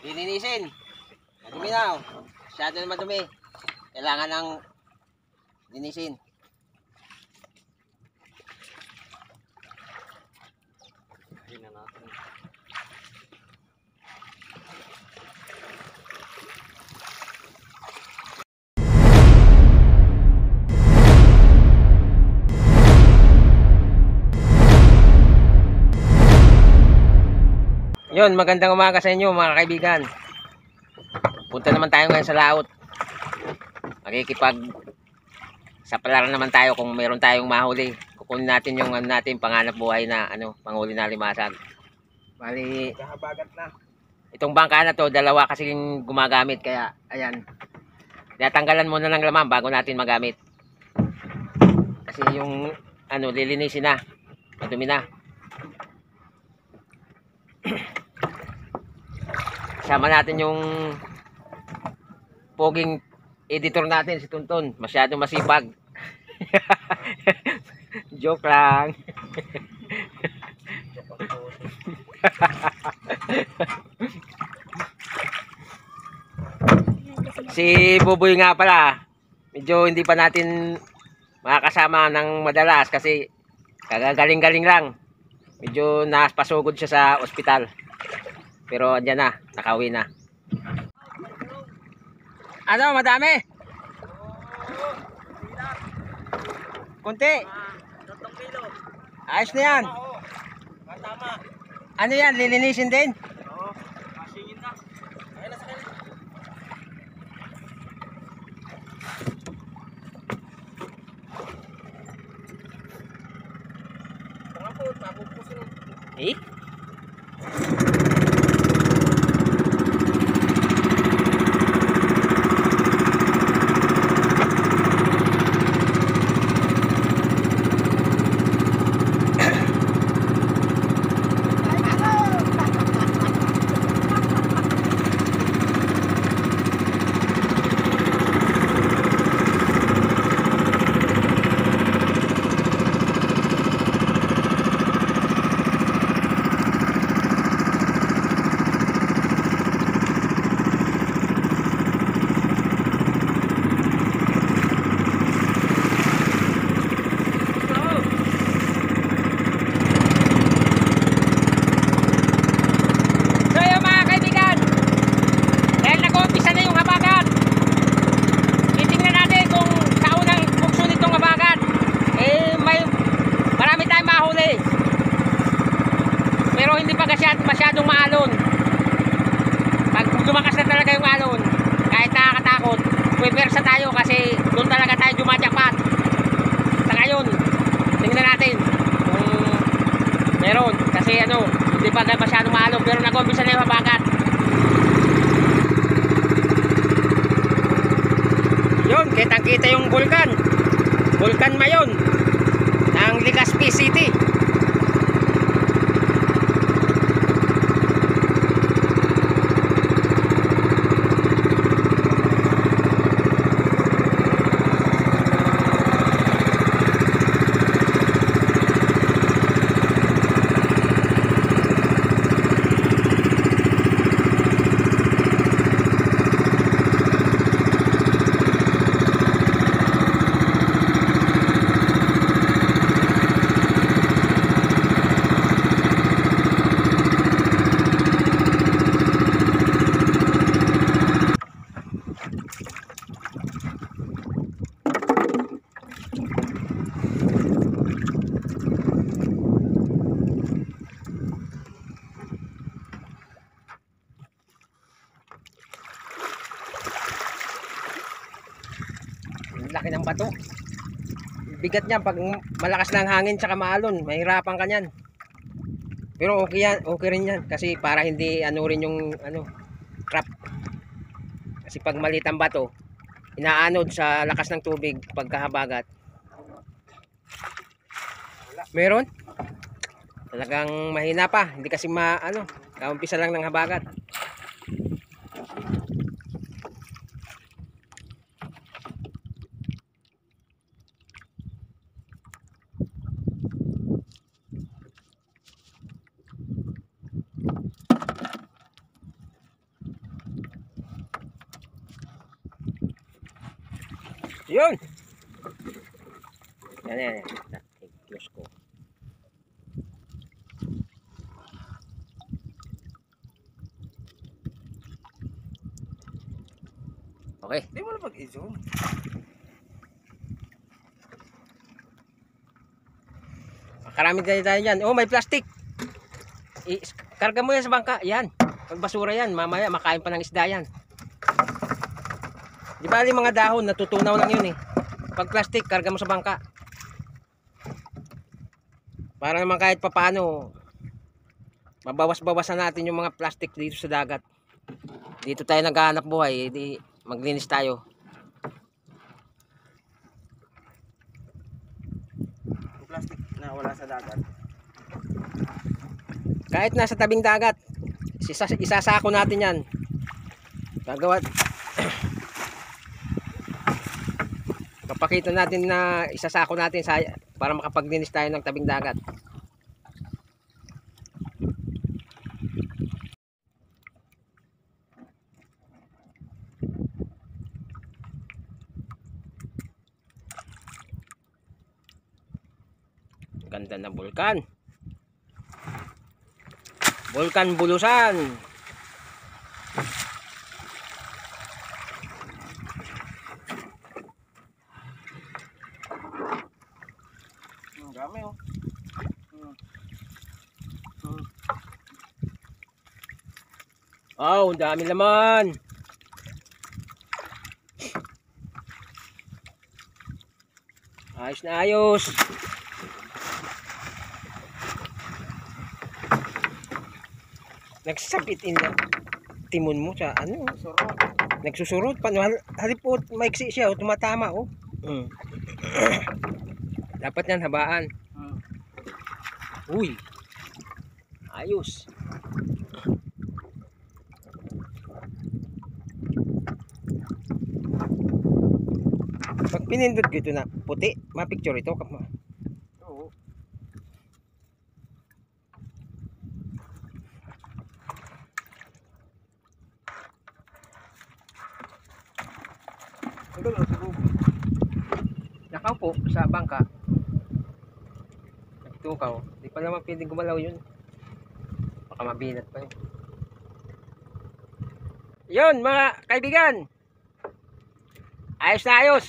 Lilinisin. Madumi na. Oh. Masyado na madumi. Kailangan ng linisin. Hindi na natin. Yun, magandang umaga sa inyo mga kaibigan. Punta naman tayo ngayon sa laot. Makikipag sapalar naman tayo kung meron tayong mahuli. Kukunin natin yung natin panganap buhay na panghuli na limasag. Bali, Kahabagat na. itong bangka na to, dalawa kasing gumagamit kaya ayan. Tinatanggalan muna ng laman bago natin magamit. Kasi yung lilinisin na. Madumi na. Sama natin yung poging editor natin si Tunton. Masyado masipag. Joke lang. Si Buboy nga pala, medyo hindi pa natin makakasama ng madalas kasi kagagaling-galing lang. Medyo napasugod siya sa ospital. Pero andyan na, nakauwi na. Ano, madami? Kunti. 3 kilo. Ayos na yan. Tama. Ano yan, lilinisin din? Oo. Pasingin na. Ayun na sa kanila. Tanga po, mapupusin. Eh? Pero hindi pa masyadong maalon. Pag lumakas na talaga yung alon, kahit nakakatakot, pwersa tayo kasi doon talaga tayo jumajakpat. Sa ngayon, tingnan natin kung meron. Kasi hindi pa masyadong maalon pero nag-umpisa na yung habagat. Yun, kitang-kita yung Vulcan. Vulcan Mayon ng Legazpi City. Laki ng bato. Bigat niyan pag malakas na ang hangin tsaka maalon, mahirapan ka niyan. Pero okay yan, okay rin yan kasi para hindi rin yung crap. Kasi pag maliit ang bato, inaanod sa lakas ng tubig pagkahabagat. Meron? Talagang mahina pa, hindi kasi kaumpisa lang ng habagat. Yun. Yan. I-close ko. Okay. Hindi mo na pag-i-zoom. Karami tayo dyan. Oh, may plastic. Karga mo yan sa bangka. Yan. Pag basura yan, mamaya makain pa ng isda yan. Di ba mga dahon, natutunaw lang yun eh. Pag plastic, karga mo sa bangka. Para naman kahit papaano, mabawas-bawasan natin yung mga plastic dito sa dagat. Dito tayo naghahanap buhay, di maglinis tayo. Yung plastic na wala sa dagat. Kahit nasa tabing dagat, isasako natin yan. Gagawa. Papakita natin na isasako natin para makapaglinis tayo ng tabing dagat. Ganda na bulkan. Bulkan Bulusan. Ang dami oh. Oh, dami laman. Ayos na ayos. Nagsabit in the timon mo sa ano? Surot. Nagsusurot pa. Halipot, maiksi siya. Tumatama. Oh. Dapat yan habaan. Uy. Ayos. Pag pinindot ko ito na puti, mapicture ito. Oo. Ang gano'n sa Google. Nakaupo sa bangka. Nagtukaw. Di pa naman pwedeng gumalaw yun. Baka mabinat pa yun. Yun mga kaibigan. Ayos na ayos.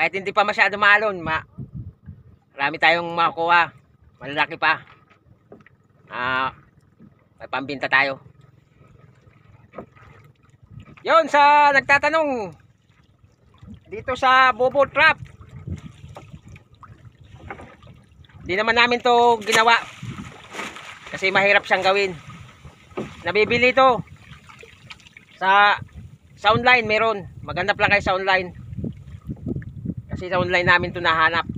Kahit hindi pa masyado maalon, marami tayong makukuha. Malalaki pa. May pambinta tayo. Yun sa nagtatanong dito sa Bobo Trap. Di naman namin to ginawa kasi mahirap siyang gawin. Nabibili to sa online, meron. Maghanap lang kayo sa online. Kasi sa online namin to nahanap.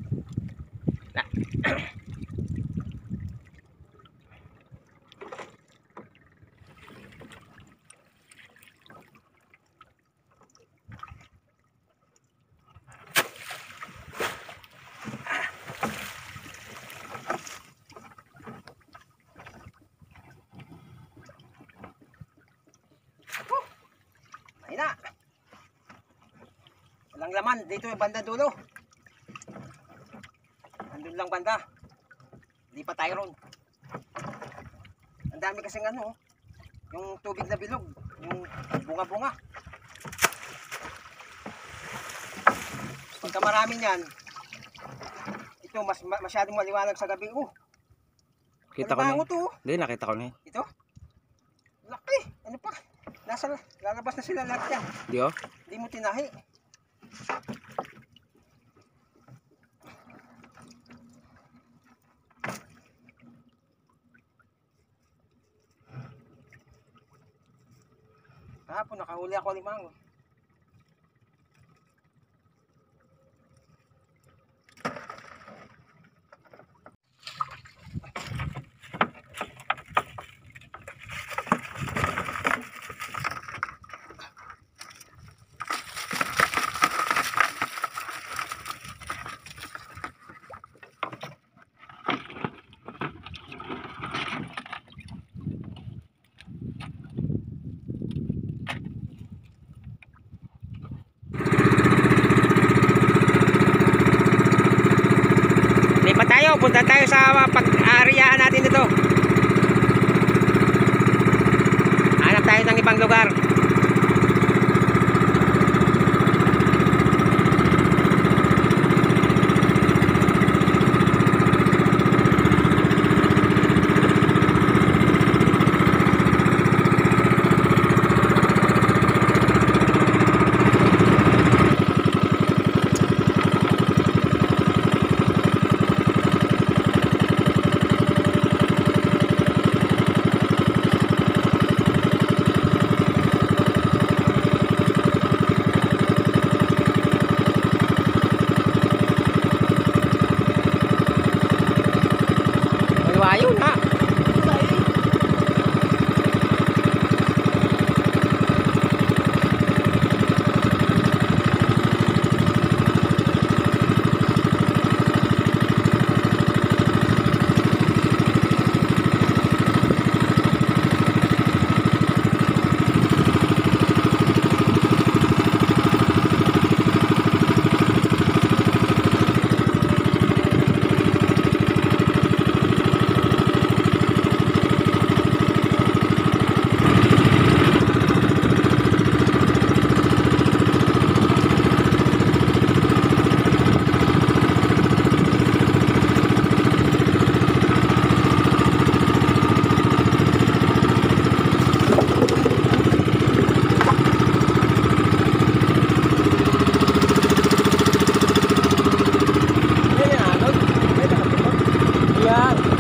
Ayun na. Walang laman dito yung banda dulo. Andun lang banda. Hindi pa tayo ron. Ang dami kasing ano, yung tubig na bilog, yung bunga-bunga. Pagka marami niyan, ito masyadong maliwanag sa gabi. Kita ko na. Alimango to. Hindi, nakita ko na. Ito? Laki. Ano pa? Lalabas na sila lahat yan. Di oh. Hindi mo tinahi. Kahapon nakahuli ako alimango. pupunta tayo sa pag-aariyahan natin ito. Hanap tayo ng ibang lugar. Ayun ha.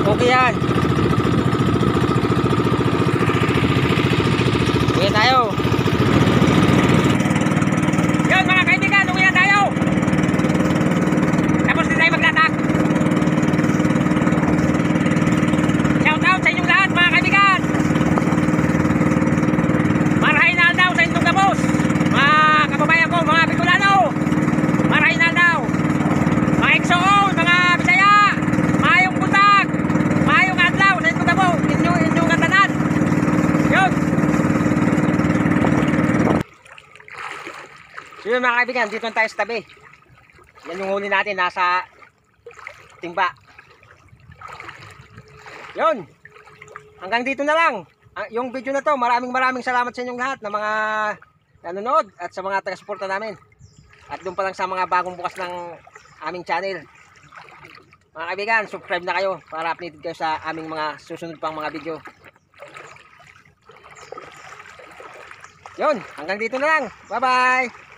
Okay yan. Uwi tayo. Yun mga kaibigan, uwi na tayo. Tapos na tayo maglatak. Shout out sa inyong lahat mga kaibigan. Marahin na daw sa inyong gabos. Mga kababayan ko, mga Bicolano. Marahin na daw. Mga Exoon, mga Bisaya. Mayong buntag. Mayong adlaw sa inyong gabos. Inyong katanan. Yun. So yun mga kaibigan, dito tayo sa tabi. Yan yung huli natin, nasa timba. Yun. Hanggang dito na lang. Yung video na to, maraming salamat sa inyong lahat na mga nanonood at sa mga taga-suporta namin. At doon pa lang sa mga bagong bukas ng aming channel. Mga kaibigan, subscribe na kayo para updated kayo sa aming mga susunod pang mga video. Yun, hanggang dito na lang. Bye-bye!